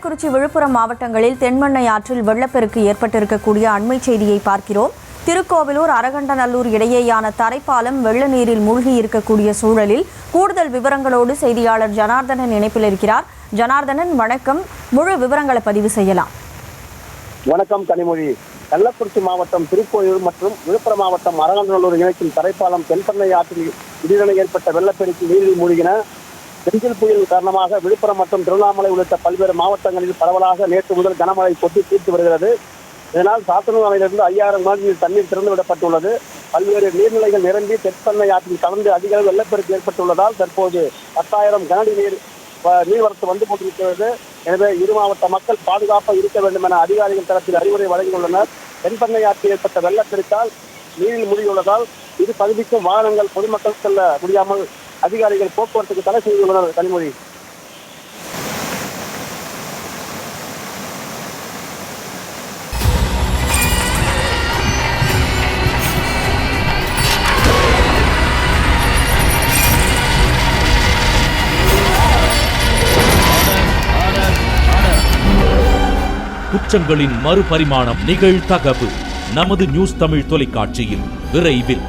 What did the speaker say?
கள்ளக்குறிச்சி, விழுப்புரம் மாவட்டங்களில் தென்மண்ணை ஆற்றில் வெள்ளப்பெருக்கு ஏற்பட்டிருக்கக்கூடிய அண்மை செய்தியை பார்க்கிறோம். திருக்கோவிலூர், அரகண்டநல்லூர் இடையேயான தரைப்பாலம் வெள்ள நீரில் மூழ்கி இருக்கக்கூடிய சூழலில் கூடுதல் விவரங்களோடு செய்தியாளர் ஜனார்தனன் இணைப்பில் இருக்கிறார். ஜனார்தனன், வணக்கம். முழு விவரங்களை பதிவு செய்யலாம். வணக்கம் கனிமொழி. கள்ளக்குறிச்சி மாவட்டம் திருக்கோவிலூர் மற்றும் விழுப்புரம் மாவட்டம் அரகண்டநல்லூர் இணைக்கும் தரைப்பாலம் தென்பெண்ணை ஆற்றில் திடீரென ஏற்பட்ட வெள்ளப்பெருக்கு நீரில் மூழ்கின. செந்தில் புயல் காரணமாக விழுப்புரம் மற்றும் திருவண்ணாமலை உள்ளிட்ட பல்வேறு மாவட்டங்களில் பரவலாக நேற்று முதல் கனமழை கொட்டி தீர்த்து வருகிறது. இதனால் சாத்தனூர் அணையிலிருந்து 5000 கனஅடி தண்ணீர் திறந்து விடப்பட்டுள்ளது. பல்வேறு நீர்நிலைகள் நிரம்பி தென்பெண்ணை ஆற்றில் கலந்து அதிக அளவு வெள்ளப்பெருக்கு ஏற்பட்டுள்ளதால் தற்போது 10,000 கனஅடி நீர்வரத்து வந்து கொண்டிருக்கிறது. எனவே இரு மாவட்ட மக்கள் பாதுகாப்பாக இருக்க வேண்டும் என அதிகாரிகள் தரப்பில் அறிவுரை வழங்கியுள்ளனர். தென்பெண்ணை ஆற்றில் ஏற்பட்ட வெள்ளப்பெருக்கால் நீரில் மூழ்கியுள்ளதால் இரு பகுதிக்கும் வாகனங்கள் பொதுமக்கள் செல்ல முடியாமல் அதிகாரிகள் போக்குவரத்துக்கு தடை செய்துள்ளனர். கனிமொழி. குற்றங்களின் மறுபரிமாணம் நிகழ்தகவு நமது நியூஸ் தமிழ் தொலைக்காட்சியில் விரைவில்.